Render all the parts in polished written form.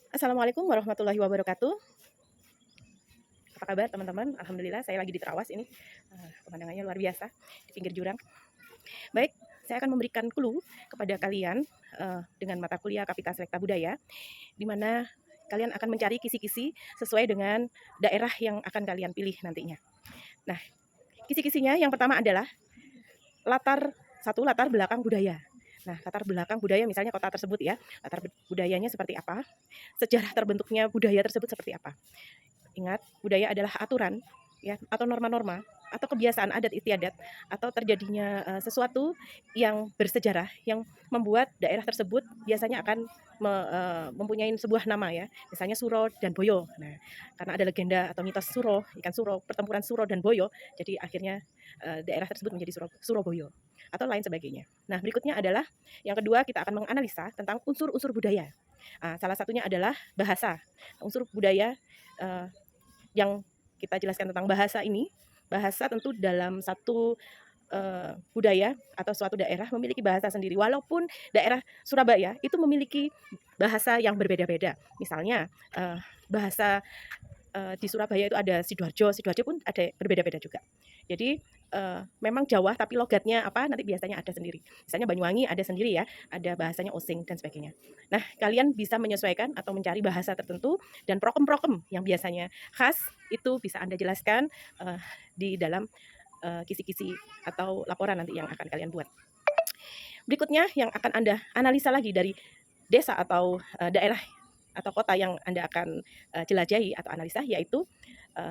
Assalamualaikum warahmatullahi wabarakatuh. Apa kabar teman-teman? Alhamdulillah saya lagi di Terawas ini. Pemandangannya luar biasa di pinggir jurang. Baik, saya akan memberikan clue kepada kalian dengan mata kuliah Kapita Selekta Budaya, di mana kalian akan mencari kisi-kisi sesuai dengan daerah yang akan kalian pilih nantinya. Nah, kisi-kisinya yang pertama adalah latar belakang budaya. Nah, latar belakang budaya misalnya kota tersebut ya, latar budayanya seperti apa, sejarah terbentuknya budaya tersebut seperti apa. Ingat, budaya adalah aturan ya atau norma-norma atau kebiasaan adat istiadat atau terjadinya sesuatu yang bersejarah yang membuat daerah tersebut biasanya akan mempunyai sebuah nama ya. Misalnya Suro dan Boyo. Nah, karena ada legenda atau mitos Suro, ikan Suro, pertempuran Suro dan Boyo, jadi akhirnya daerah tersebut menjadi Surabaya atau lain sebagainya. Nah, berikutnya adalah yang kedua kita akan menganalisa tentang unsur-unsur budaya. Salah satunya adalah bahasa. Unsur budaya yang kita jelaskan tentang bahasa ini, bahasa tentu dalam satu budaya atau suatu daerah memiliki bahasa sendiri. Walaupun daerah Surabaya itu memiliki bahasa yang berbeda-beda. Misalnya bahasa di Surabaya itu ada Sidoarjo, Sidoarjo pun ada berbeda-beda juga. Jadi memang Jawa tapi logatnya apa nanti biasanya ada sendiri. Misalnya Banyuwangi ada sendiri ya, ada bahasanya Osing dan sebagainya. Nah, kalian bisa menyesuaikan atau mencari bahasa tertentu dan prokem-prokem yang biasanya khas itu bisa Anda jelaskan di dalam kisi-kisi atau laporan nanti yang akan kalian buat. Berikutnya yang akan Anda analisa lagi dari desa atau daerah atau kota yang Anda akan jelajahi atau analisa yaitu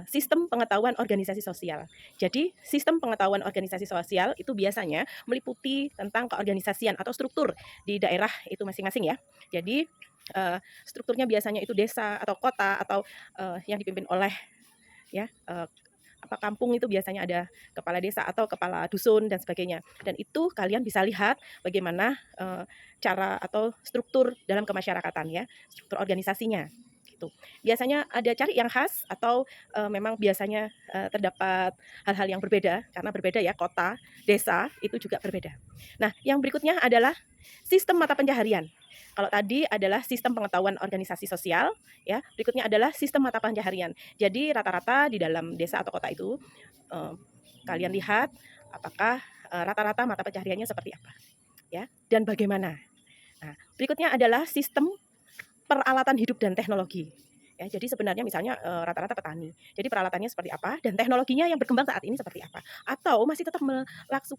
sistem pengetahuan organisasi sosial. Jadi, sistem pengetahuan organisasi sosial itu biasanya meliputi tentang keorganisasian atau struktur di daerah itu masing-masing ya. Jadi, strukturnya biasanya itu desa atau kota atau yang dipimpin oleh ya kampung itu biasanya ada kepala desa atau kepala dusun dan sebagainya. Dan itu kalian bisa lihat bagaimana cara atau struktur dalam kemasyarakatan ya, struktur organisasinya gitu. Biasanya ada cari yang khas atau memang biasanya terdapat hal-hal yang berbeda karena berbeda ya kota, desa itu juga berbeda. Nah, yang berikutnya adalah sistem mata pencaharian. Kalau tadi adalah sistem pengetahuan organisasi sosial, ya, berikutnya adalah sistem mata pencaharian. Jadi rata-rata di dalam desa atau kota itu kalian lihat apakah rata-rata mata pencahariannya seperti apa, ya, dan bagaimana. Nah, berikutnya adalah sistem peralatan hidup dan teknologi. Ya, jadi sebenarnya misalnya rata-rata petani. Jadi peralatannya seperti apa dan teknologinya yang berkembang saat ini seperti apa? Atau masih tetap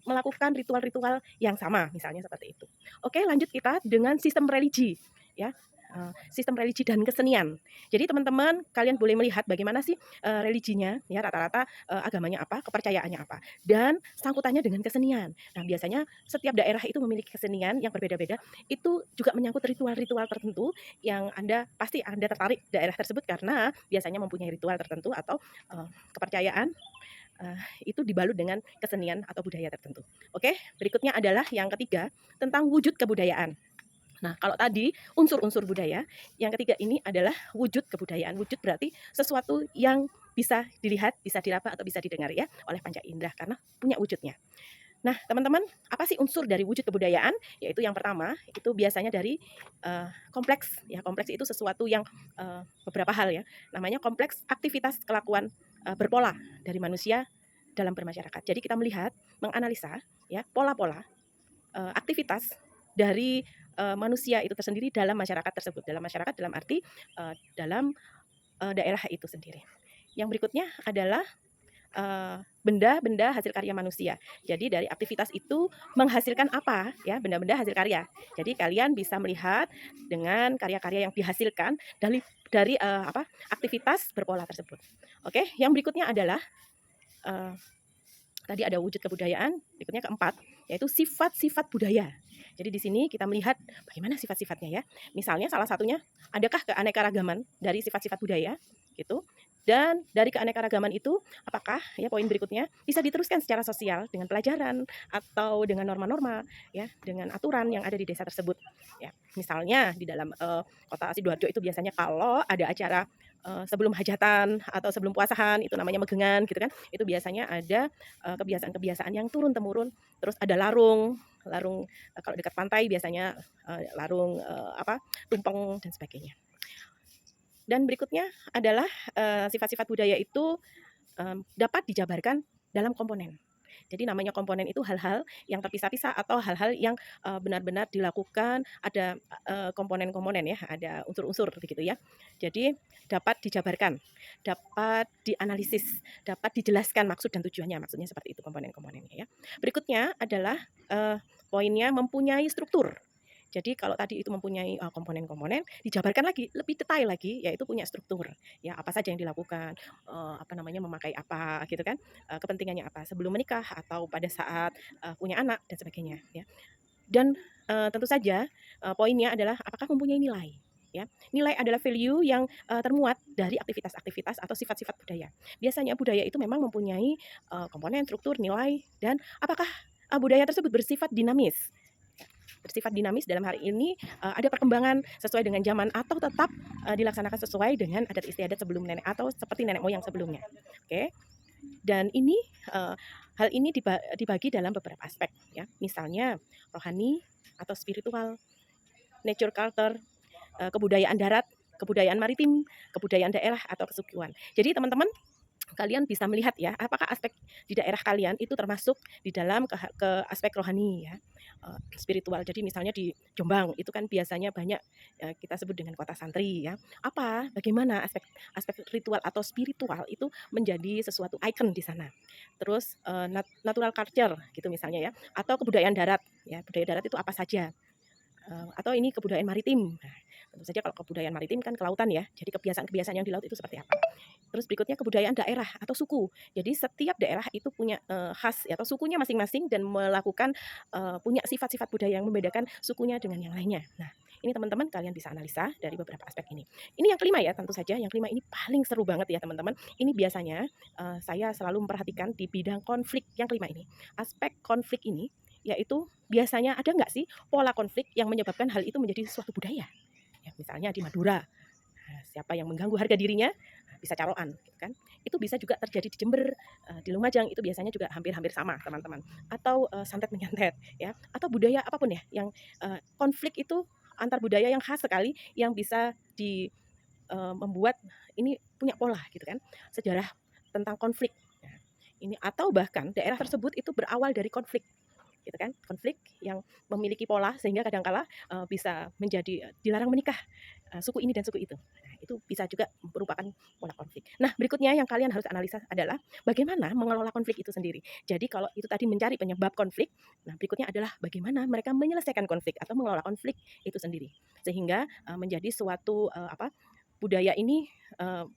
melakukan ritual-ritual yang sama, misalnya seperti itu. Oke, lanjut kita dengan sistem religi, ya. Sistem religi dan kesenian. Jadi teman-teman kalian boleh melihat bagaimana sih religinya, ya rata-rata agamanya apa, kepercayaannya apa, dan sangkutannya dengan kesenian. Nah biasanya setiap daerah itu memiliki kesenian yang berbeda-beda. Itu juga menyangkut ritual-ritual tertentu yang pasti Anda tertarik daerah tersebut karena biasanya mempunyai ritual tertentu atau kepercayaan itu dibalut dengan kesenian atau budaya tertentu. Oke, berikutnya adalah yang ketiga tentang wujud kebudayaan. Nah, kalau tadi unsur-unsur budaya, yang ketiga ini adalah wujud kebudayaan. Wujud berarti sesuatu yang bisa dilihat, bisa diraba atau bisa didengar ya oleh panca indera karena punya wujudnya. Nah, teman-teman, apa sih unsur dari wujud kebudayaan? Yaitu yang pertama, itu biasanya dari kompleks. Ya, kompleks itu sesuatu yang beberapa hal ya. Namanya kompleks aktivitas kelakuan berpola dari manusia dalam bermasyarakat. Jadi kita melihat, menganalisa ya pola-pola aktivitas dari manusia itu tersendiri dalam masyarakat tersebut. Dalam masyarakat dalam arti dalam daerah itu sendiri. Yang berikutnya adalah benda-benda hasil karya manusia. Jadi dari aktivitas itu menghasilkan apa ya, benda-benda hasil karya. Jadi kalian bisa melihat dengan karya-karya yang dihasilkan dari aktivitas berpola tersebut. Oke, yang berikutnya adalah tadi ada wujud kebudayaan, berikutnya keempat yaitu sifat-sifat budaya. Jadi di sini kita melihat bagaimana sifat-sifatnya ya. Misalnya salah satunya adakah keanekaragaman dari sifat-sifat budaya gitu. Dan dari keanekaragaman itu apakah ya poin berikutnya bisa diteruskan secara sosial dengan pelajaran atau dengan norma-norma ya, dengan aturan yang ada di desa tersebut. Ya, misalnya di dalam kota Sidoarjo itu biasanya kalau ada acara sebelum hajatan atau sebelum puasahan itu namanya megengan gitu kan. Itu biasanya ada kebiasaan-kebiasaan yang turun temurun. Terus ada larung kalau dekat pantai biasanya larung tumpeng dan sebagainya. Dan berikutnya adalah sifat-sifat budaya itu dapat dijabarkan dalam komponen. Jadi namanya komponen itu hal-hal yang terpisah-pisah atau hal-hal yang benar-benar dilakukan ada komponen-komponen ya, ada unsur-unsur begitu ya. Jadi dapat dijabarkan, dapat dianalisis, dapat dijelaskan maksud dan tujuannya, maksudnya seperti itu komponen-komponennya ya. Berikutnya adalah poinnya mempunyai struktur. Jadi kalau tadi itu mempunyai komponen-komponen, dijabarkan lagi lebih detail lagi, yaitu punya struktur. Ya apa saja yang dilakukan, apa namanya memakai apa gitu kan, kepentingannya apa sebelum menikah atau pada saat punya anak dan sebagainya ya. Dan tentu saja poinnya adalah apakah mempunyai nilai. Ya, nilai adalah value yang termuat dari aktivitas-aktivitas atau sifat-sifat budaya. Biasanya budaya itu memang mempunyai komponen, struktur, nilai, dan apakah budaya tersebut bersifat dinamis. Bersifat dinamis dalam hari ini ada perkembangan sesuai dengan zaman atau tetap dilaksanakan sesuai dengan adat istiadat sebelum nenek atau seperti nenek moyang sebelumnya. Oke. Dan ini hal ini dibagi dalam beberapa aspek ya. Misalnya rohani atau spiritual, nature culture, kebudayaan darat, kebudayaan maritim, kebudayaan daerah atau kesukuan. Jadi teman-teman kalian bisa melihat ya, apakah aspek di daerah kalian itu termasuk di dalam ke aspek rohani ya, spiritual. Jadi misalnya di Jombang itu kan biasanya banyak kita sebut dengan kota santri ya. Bagaimana aspek aspek ritual atau spiritual itu menjadi sesuatu icon di sana. Terus natural culture gitu misalnya ya, atau kebudayaan darat ya. Budaya darat itu apa saja? Atau ini kebudayaan maritim. Nah, tentu saja kalau kebudayaan maritim kan kelautan ya. Jadi kebiasaan-kebiasaan yang di laut itu seperti apa? Terus berikutnya kebudayaan daerah atau suku. Jadi setiap daerah itu punya khas atau sukunya masing-masing dan melakukan punya sifat-sifat budaya yang membedakan sukunya dengan yang lainnya. Nah, ini teman-teman kalian bisa analisa dari beberapa aspek ini. Ini yang kelima ya, tentu saja yang kelima ini paling seru banget ya teman-teman. Ini biasanya saya selalu memperhatikan di bidang konflik yang kelima ini. Aspek konflik ini yaitu biasanya ada nggak sih pola konflik yang menyebabkan hal itu menjadi suatu budaya? Ya, misalnya di Madura, siapa yang mengganggu harga dirinya bisa caroan, gitu kan? Itu bisa juga terjadi di Jember, di Lumajang itu biasanya juga hampir-hampir sama teman-teman. Atau santet menyantet, ya, atau budaya apapun ya, yang konflik itu antar budaya yang khas sekali yang bisa membuat ini punya pola gitu kan, sejarah tentang konflik. Nah, ini atau bahkan daerah tersebut itu berawal dari konflik gitu kan, konflik yang memiliki pola sehingga kadangkala bisa menjadi dilarang menikah suku ini dan suku itu. Nah, itu bisa juga merupakan pola konflik. Nah, berikutnya yang kalian harus analisa adalah bagaimana mengelola konflik itu sendiri. Jadi kalau itu tadi mencari penyebab konflik, nah berikutnya adalah bagaimana mereka menyelesaikan konflik atau mengelola konflik itu sendiri. Sehingga menjadi suatu budaya ini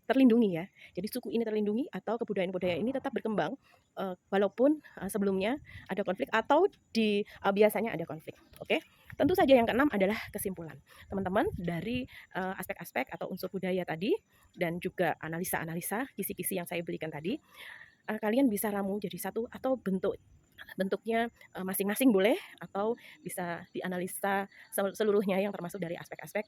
terlindungi ya. Jadi suku ini terlindungi atau kebudayaan-budaya ini tetap berkembang walaupun sebelumnya ada konflik atau biasanya ada konflik. Oke. Tentu saja yang keenam adalah kesimpulan. Teman-teman dari aspek-aspek atau unsur budaya tadi dan juga analisa-analisa kisi-kisi yang saya berikan tadi, kalian bisa ramu jadi satu atau bentuknya masing-masing boleh atau bisa dianalisa seluruhnya yang termasuk dari aspek-aspek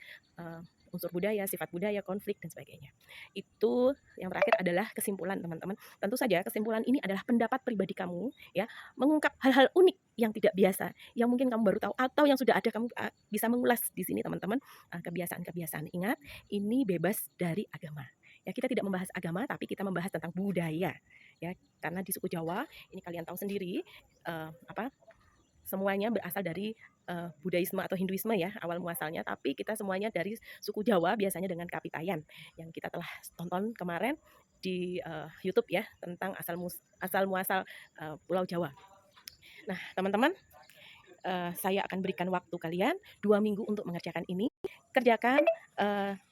unsur budaya, sifat budaya, konflik dan sebagainya. Itu yang terakhir adalah kesimpulan teman-teman. Tentu saja kesimpulan ini adalah pendapat pribadi kamu ya, mengungkap hal-hal unik yang tidak biasa, yang mungkin kamu baru tahu atau yang sudah ada kamu bisa mengulas di sini teman-teman kebiasaan-kebiasaan. Ingat, ini bebas dari agama. Ya, kita tidak membahas agama tapi kita membahas tentang budaya. Ya, karena di suku Jawa ini kalian tahu sendiri semuanya berasal dari Budaisme atau Hinduisme ya awal muasalnya, tapi kita semuanya dari suku Jawa biasanya dengan Kapitayan yang kita telah tonton kemarin di YouTube ya tentang asal muasal Pulau Jawa. Nah teman-teman, saya akan berikan waktu kalian 2 minggu untuk mengerjakan ini. Kerjakan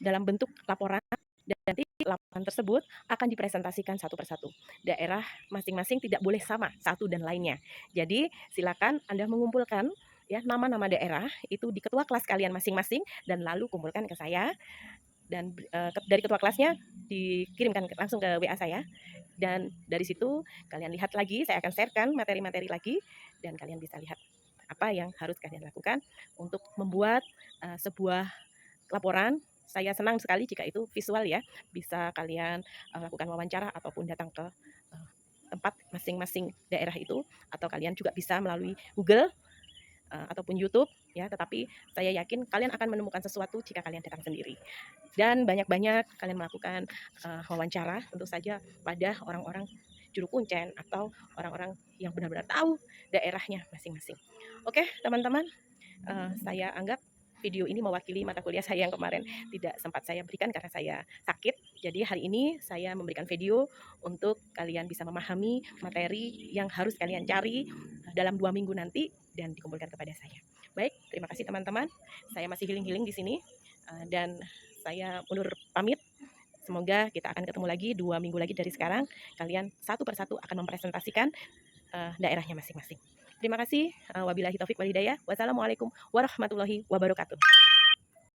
dalam bentuk laporan dan nanti laporan tersebut akan dipresentasikan satu persatu. Daerah masing-masing tidak boleh sama satu dan lainnya. Jadi silakan Anda mengumpulkan ya nama-nama daerah itu di ketua kelas kalian masing-masing dan lalu kumpulkan ke saya dan dari ketua kelasnya dikirimkan langsung ke WA saya dan dari situ kalian lihat lagi, saya akan sharekan materi-materi lagi dan kalian bisa lihat apa yang harus kalian lakukan untuk membuat sebuah laporan. Saya senang sekali jika itu visual ya, bisa kalian lakukan wawancara ataupun datang ke tempat masing-masing daerah itu, atau kalian juga bisa melalui Google ataupun YouTube ya, tetapi saya yakin kalian akan menemukan sesuatu jika kalian datang sendiri. Dan banyak-banyak kalian melakukan wawancara tentu saja pada orang-orang juru kuncen atau orang-orang yang benar-benar tahu daerahnya masing-masing. Oke, teman-teman, saya anggap video ini mewakili mata kuliah saya yang kemarin tidak sempat saya berikan karena saya sakit. Jadi hari ini saya memberikan video untuk kalian bisa memahami materi yang harus kalian cari dalam 2 minggu nanti dan dikumpulkan kepada saya. Baik, terima kasih teman-teman. Saya masih healing-healing di sini dan saya undur pamit. Semoga kita akan ketemu lagi 2 minggu lagi dari sekarang. Kalian satu persatu akan mempresentasikan daerahnya masing-masing. Terima kasih. Wabillahi taufik wal hidayah. Wassalamualaikum warahmatullahi wabarakatuh.